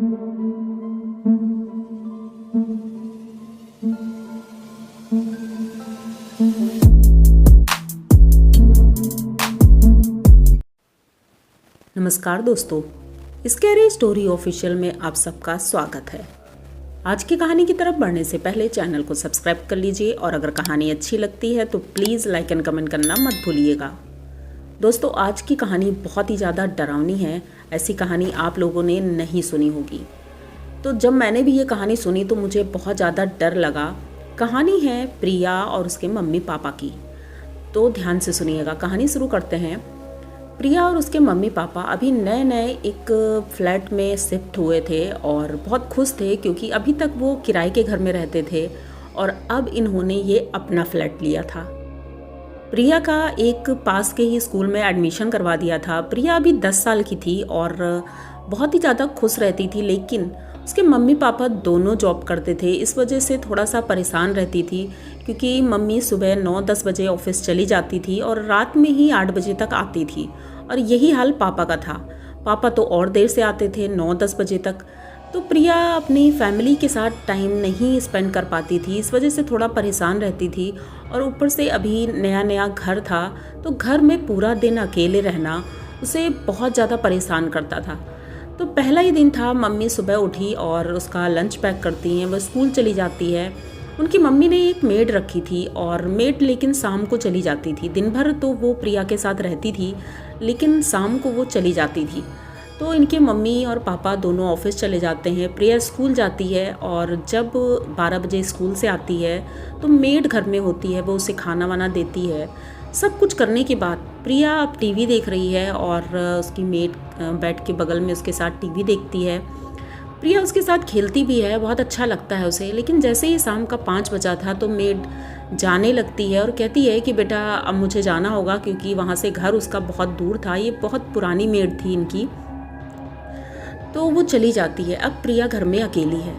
नमस्कार दोस्तों, scary story official में आप सबका स्वागत है। आज की कहानी की तरफ बढ़ने से पहले चैनल को सब्सक्राइब कर लीजिए और अगर कहानी अच्छी लगती है तो प्लीज़ लाइक एंड कमेंट करना मत भूलिएगा। दोस्तों, आज की कहानी बहुत ही ज़्यादा डरावनी है। ऐसी कहानी आप लोगों ने नहीं सुनी होगी। तो जब मैंने भी ये कहानी सुनी तो मुझे बहुत ज़्यादा डर लगा। कहानी है प्रिया और उसके मम्मी पापा की। तो ध्यान से सुनिएगा, कहानी शुरू करते हैं। प्रिया और उसके मम्मी पापा अभी नए नए एक फ्लैट में शिफ्ट हुए थे और बहुत खुश थे क्योंकि अभी तक वो किराए के घर में रहते थे और अब इन्होंने ये अपना फ्लैट लिया था। प्रिया का एक पास के ही स्कूल में एडमिशन करवा दिया था। प्रिया अभी 10 साल की थी और बहुत ही ज़्यादा खुश रहती थी, लेकिन उसके मम्मी पापा दोनों जॉब करते थे। इस वजह से थोड़ा सा परेशान रहती थी क्योंकि मम्मी सुबह 9-10 बजे ऑफिस चली जाती थी और रात में ही 8 बजे तक आती थी और यही हाल पापा का था। पापा तो और देर से आते थे, 9-10 बजे तक। तो प्रिया अपनी फैमिली के साथ टाइम नहीं स्पेंड कर पाती थी, इस वजह से थोड़ा परेशान रहती थी। और ऊपर से अभी नया नया घर था तो घर में पूरा दिन अकेले रहना उसे बहुत ज़्यादा परेशान करता था। तो पहला ही दिन था, मम्मी सुबह उठी और उसका लंच पैक करती हैं, वह स्कूल चली जाती है। उनकी मम्मी ने एक मेड रखी थी और मेड लेकिन शाम को चली जाती थी। दिन भर तो वो प्रिया के साथ रहती थी लेकिन शाम को वो चली जाती थी। तो इनके मम्मी और पापा दोनों ऑफिस चले जाते हैं। प्रिया स्कूल जाती है और जब 12 बजे स्कूल से आती है तो मेड घर में होती है, वो उसे खाना वाना देती है। सब कुछ करने के बाद प्रिया अब टीवी देख रही है और उसकी मेड बेड के बगल में उसके साथ टीवी देखती है। प्रिया उसके साथ खेलती भी है, बहुत अच्छा लगता है उसे। लेकिन जैसे ही शाम का 5 बजा था तो मेड जाने लगती है और कहती है कि बेटा अब मुझे जाना होगा, क्योंकि वहाँ से घर उसका बहुत दूर था। ये बहुत पुरानी मेड थी इनकी। तो वो चली जाती है। अब प्रिया घर में अकेली है।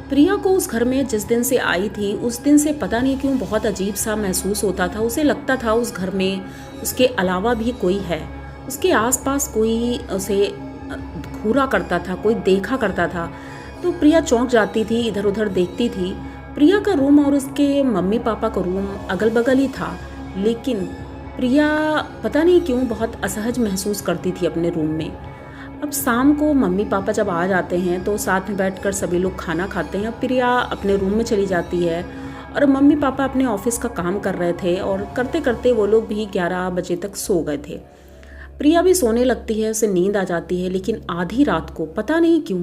प्रिया को उस घर में जिस दिन से आई थी उस दिन से पता नहीं क्यों बहुत अजीब सा महसूस होता था। उसे लगता था उस घर में उसके अलावा भी कोई है, उसके आसपास कोई उसे घूरा करता था, कोई देखा करता था। तो प्रिया चौंक जाती थी, इधर उधर देखती थी। प्रिया का रूम और उसके मम्मी पापा का रूम अगल बगल ही था, लेकिन प्रिया पता नहीं क्यों बहुत असहज महसूस करती थी अपने रूम में। अब शाम को मम्मी पापा जब आ जाते हैं तो साथ में बैठकर सभी लोग खाना खाते हैं। प्रिया अपने रूम में चली जाती है और मम्मी पापा अपने ऑफिस का काम कर रहे थे और करते करते वो लोग भी 11 बजे तक सो गए थे। प्रिया भी सोने लगती है, उसे नींद आ जाती है। लेकिन आधी रात को पता नहीं क्यों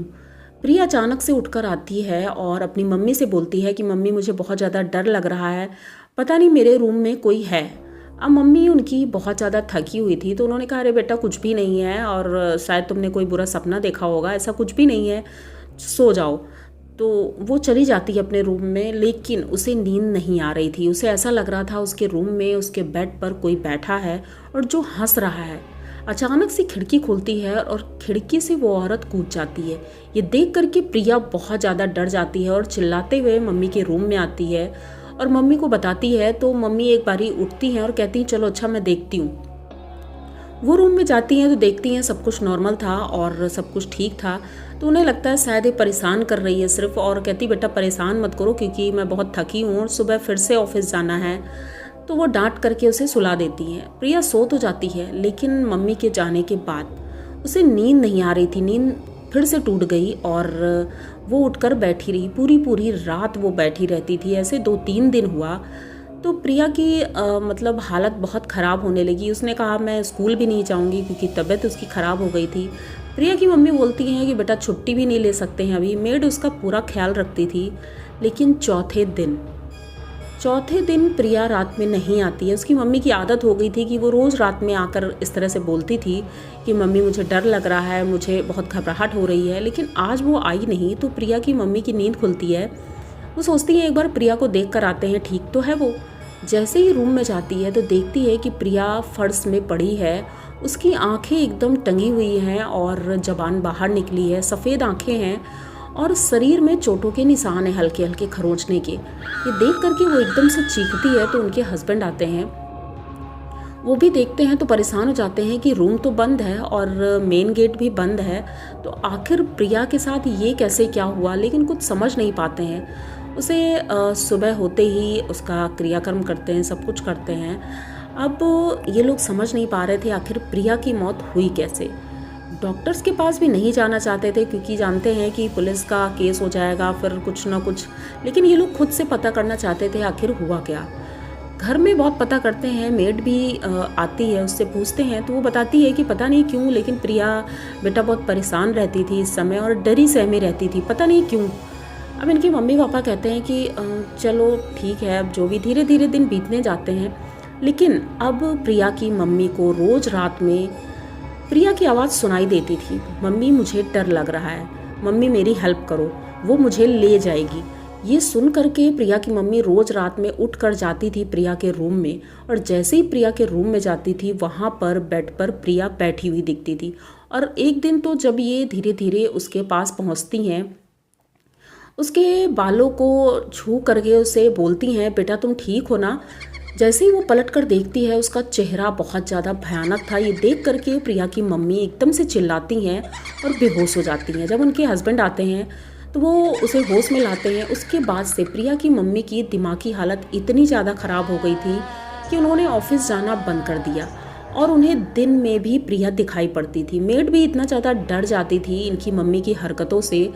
प्रिया अचानक से उठकर आती है और अपनी मम्मी से बोलती है कि मम्मी मुझे बहुत ज़्यादा डर लग रहा है, पता नहीं मेरे रूम में कोई है। अब मम्मी उनकी बहुत ज़्यादा थकी हुई थी तो उन्होंने कहा, अरे बेटा कुछ भी नहीं है और शायद तुमने कोई बुरा सपना देखा होगा, ऐसा कुछ भी नहीं है, सो जाओ। तो वो चली जाती है अपने रूम में, लेकिन उसे नींद नहीं आ रही थी। उसे ऐसा लग रहा था उसके रूम में उसके बेड पर कोई बैठा है और जो हंस रहा है। अचानक से खिड़की खुलती है और खिड़की से वो औरत कूद जाती है। ये देख करके प्रिया बहुत ज़्यादा डर जाती है और चिल्लाते हुए मम्मी के रूम में आती है और मम्मी को बताती है। तो मम्मी एक बारी उठती हैं और कहती हैं, चलो अच्छा मैं देखती हूँ। वो रूम में जाती हैं तो देखती हैं सब कुछ नॉर्मल था और सब कुछ ठीक था। तो उन्हें लगता है शायद ये परेशान कर रही है सिर्फ, और कहती बेटा परेशान मत करो क्योंकि मैं बहुत थकी हूँ और सुबह फिर से ऑफिस जाना है। तो वो डांट करके उसे सुला देती हैं। प्रिया सो तो जाती है लेकिन मम्मी के जाने के बाद उसे नींद नहीं आ रही थी। नींद फिर से टूट गई और वो उठकर बैठी रही। पूरी पूरी रात वो बैठी रहती थी। ऐसे 2-3 दिन हुआ तो प्रिया की मतलब हालत बहुत ख़राब होने लगी। उसने कहा मैं स्कूल भी नहीं जाऊंगी क्योंकि तबीयत उसकी ख़राब हो गई थी। प्रिया की मम्मी बोलती हैं कि बेटा छुट्टी भी नहीं ले सकते हैं अभी। मेड उसका पूरा ख्याल रखती थी। लेकिन चौथे दिन प्रिया रात में नहीं आती है। उसकी मम्मी की आदत हो गई थी कि वो रोज़ रात में आकर इस तरह से बोलती थी कि मम्मी मुझे डर लग रहा है, मुझे बहुत घबराहट हो रही है। लेकिन आज वो आई नहीं तो प्रिया की मम्मी की नींद खुलती है। वो सोचती है एक बार प्रिया को देख कर आते हैं, ठीक तो है वो। जैसे ही रूम में जाती है तो देखती है कि प्रिया फर्श में पड़ी है। उसकी आंखें एकदम टंगी हुई हैं और जबान बाहर निकली है, सफ़ेद आंखें हैं और शरीर में चोटों के निशान हैं, हल्के हल्के खरोंचने के। ये देख करके वो एकदम से चीखती है तो उनके हस्बैंड आते हैं। वो भी देखते हैं तो परेशान हो जाते हैं कि रूम तो बंद है और मेन गेट भी बंद है, तो आखिर प्रिया के साथ ये कैसे क्या हुआ, लेकिन कुछ समझ नहीं पाते हैं। उसे सुबह होते ही उसका क्रियाकर्म करते हैं, सब कुछ करते हैं। अब ये लोग समझ नहीं पा रहे थे आखिर प्रिया की मौत हुई कैसे। डॉक्टर्स के पास भी नहीं जाना चाहते थे क्योंकि जानते हैं कि पुलिस का केस हो जाएगा फिर कुछ ना कुछ, लेकिन ये लोग खुद से पता करना चाहते थे आखिर हुआ क्या। घर में बहुत पता करते हैं, मेड भी आती है, उससे पूछते हैं तो वो बताती है कि पता नहीं क्यों लेकिन प्रिया बेटा बहुत परेशान रहती थी इस समय और डरी सहमी रहती थी, पता नहीं क्यों। अब इनके मम्मी पापा कहते हैं कि चलो ठीक है, अब जो भी धीरे धीरे दिन बीतने जाते हैं। लेकिन अब प्रिया की मम्मी को रोज़ रात में प्रिया की आवाज़ सुनाई देती थी, मम्मी मुझे डर लग रहा है, मम्मी मेरी हेल्प करो, वो मुझे ले जाएगी। ये सुन करके प्रिया की मम्मी रोज़ रात में उठ कर जाती थी प्रिया के रूम में, और जैसे ही प्रिया के रूम में जाती थी वहाँ पर बेड पर प्रिया बैठी हुई दिखती थी। और एक दिन तो जब ये धीरे धीरे उसके पास पहुँचती हैं, उसके बालों को छू करके उसे बोलती हैं बेटा तुम ठीक हो ना। जैसे ही वो पलट कर देखती है उसका चेहरा बहुत ज़्यादा भयानक था। ये देख करके प्रिया की मम्मी एकदम से चिल्लाती हैं और बेहोश हो जाती हैं। जब उनके हस्बैंड आते हैं तो वो उसे होश में लाते हैं। उसके बाद से प्रिया की मम्मी की दिमागी हालत इतनी ज़्यादा ख़राब हो गई थी कि उन्होंने ऑफिस जाना बंद कर दिया और उन्हें दिन में भी प्रिया दिखाई पड़ती थी। मेड भी इतना ज़्यादा डर जाती थी इनकी मम्मी की हरकतों से,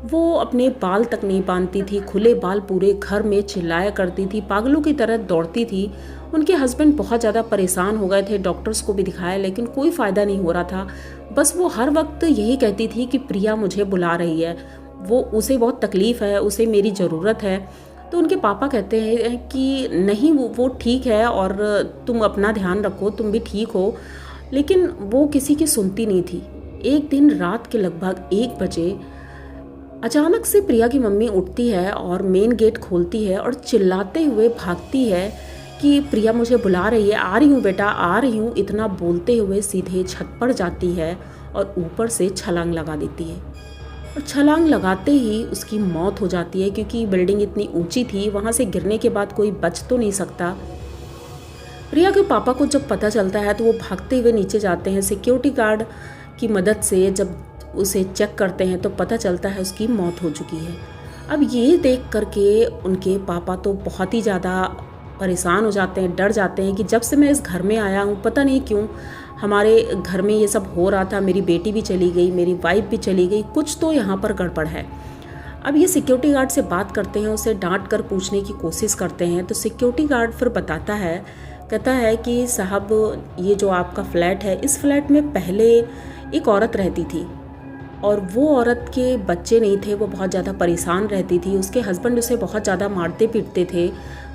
वो अपने बाल तक नहीं बांधती थी, खुले बाल पूरे घर में चिल्लाया करती थी, पागलों की तरह दौड़ती थी। उनके हस्बैंड बहुत ज़्यादा परेशान हो गए थे, डॉक्टर्स को भी दिखाया लेकिन कोई फ़ायदा नहीं हो रहा था। बस वो हर वक्त यही कहती थी कि प्रिया मुझे बुला रही है, वो उसे बहुत तकलीफ़ है, उसे मेरी ज़रूरत है। तो उनके पापा कहते हैं कि नहीं वो ठीक है और तुम अपना ध्यान रखो, तुम भी ठीक हो। लेकिन वो किसी की सुनती नहीं थी। एक दिन रात के लगभग 1 बजे अचानक से प्रिया की मम्मी उठती है और मेन गेट खोलती है और चिल्लाते हुए भागती है कि प्रिया मुझे बुला रही है, आ रही हूँ बेटा आ रही हूँ। इतना बोलते हुए सीधे छत पर जाती है और ऊपर से छलांग लगा देती है। और छलांग लगाते ही उसकी मौत हो जाती है क्योंकि बिल्डिंग इतनी ऊंची थी, वहाँ से गिरने के बाद कोई बच तो नहीं सकता। प्रिया के पापा को जब पता चलता है तो वो भागते हुए नीचे जाते हैं। सिक्योरिटी गार्ड की मदद से जब उसे चेक करते हैं तो पता चलता है उसकी मौत हो चुकी है। अब ये देख करके उनके पापा तो बहुत ही ज़्यादा परेशान हो जाते हैं, डर जाते हैं कि जब से मैं इस घर में आया हूँ पता नहीं क्यों हमारे घर में ये सब हो रहा था, मेरी बेटी भी चली गई, मेरी वाइफ भी चली गई, कुछ तो यहाँ पर गड़बड़ है। अब ये सिक्योरिटी गार्ड से बात करते हैं, उसे डांट कर पूछने की कोशिश करते हैं तो सिक्योरिटी गार्ड फिर बताता है, कहता है कि साहब ये जो आपका फ्लैट है, इस फ्लैट में पहले एक औरत रहती थी और वो औरत के बच्चे नहीं थे, वो बहुत ज़्यादा परेशान रहती थी, उसके हस्बैंड उसे बहुत ज़्यादा मारते पीटते थे,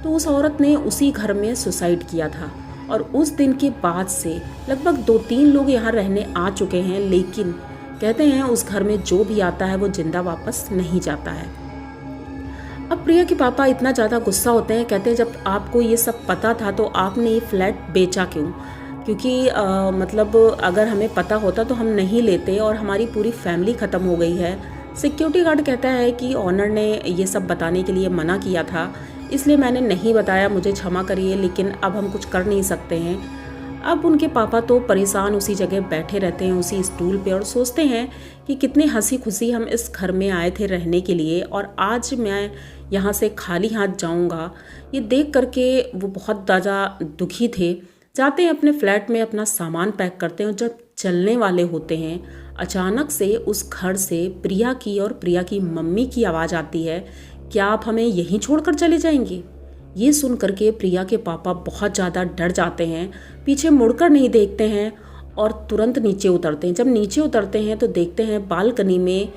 तो उस औरत ने उसी घर में सुसाइड किया था। और उस दिन के बाद से लगभग 2-3 लोग यहाँ रहने आ चुके हैं, लेकिन कहते हैं उस घर में जो भी आता है वो जिंदा वापस नहीं जाता है। अब प्रिया के पापा इतना ज़्यादा गुस्सा होते हैं, कहते हैं जब आपको ये सब पता था तो आपने ये फ्लैट बेचा क्यों? क्योंकि मतलब अगर हमें पता होता तो हम नहीं लेते और हमारी पूरी फैमिली ख़त्म हो गई है। सिक्योरिटी गार्ड कहता है कि ऑनर ने ये सब बताने के लिए मना किया था, इसलिए मैंने नहीं बताया, मुझे क्षमा करिए, लेकिन अब हम कुछ कर नहीं सकते हैं। अब उनके पापा तो परेशान उसी जगह बैठे रहते हैं, उसी स्टूल पे, और सोचते हैं कि कितने हंसी खुशी हम इस घर में आए थे रहने के लिए और आज मैं यहाँ से खाली हाथ जाऊँगा। ये देख करके वो बहुत ज़्यादा दुखी थे। जाते हैं अपने फ्लैट में, अपना सामान पैक करते हैं और जब चलने वाले होते हैं अचानक से उस घर से प्रिया की और प्रिया की मम्मी की आवाज़ आती है, क्या आप हमें यहीं छोड़कर चले जाएंगे? ये सुन करके प्रिया के पापा बहुत ज़्यादा डर जाते हैं, पीछे मुड़कर नहीं देखते हैं और तुरंत नीचे उतरते हैं। जब नीचे उतरते हैं तो देखते हैं बालकनी में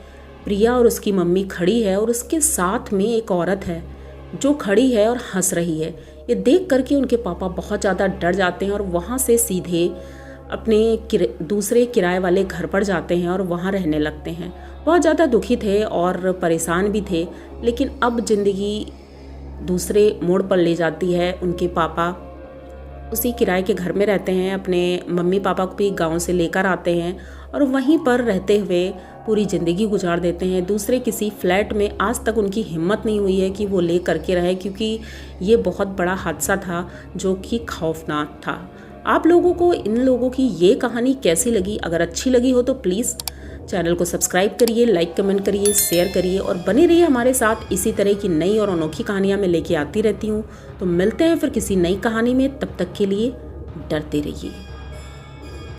प्रिया और उसकी मम्मी खड़ी है और उसके साथ में एक औरत है जो खड़ी है और हंस रही है। ये देख करके उनके पापा बहुत ज़्यादा डर जाते हैं और वहाँ से सीधे अपने दूसरे किराए वाले घर पर जाते हैं और वहाँ रहने लगते हैं। बहुत ज़्यादा दुखी थे और परेशान भी थे, लेकिन अब ज़िंदगी दूसरे मोड़ पर ले जाती है। उनके पापा उसी किराए के घर में रहते हैं, अपने मम्मी पापा को भी गांव से लेकर आते हैं और वहीं पर रहते हुए पूरी ज़िंदगी गुजार देते हैं। दूसरे किसी फ्लैट में आज तक उनकी हिम्मत नहीं हुई है कि वो ले करके रहे, क्योंकि ये बहुत बड़ा हादसा था जो कि खौफनाक था। आप लोगों को इन लोगों की ये कहानी कैसी लगी? अगर अच्छी लगी हो तो प्लीज़ चैनल को सब्सक्राइब करिए, लाइक कमेंट करिए, शेयर करिए और बने रहिए हमारे साथ। इसी तरह की नई और अनोखी कहानियाँ मैं लेके आती रहती हूँ। तो मिलते हैं फिर किसी नई कहानी में, तब तक के लिए डरते रहिए।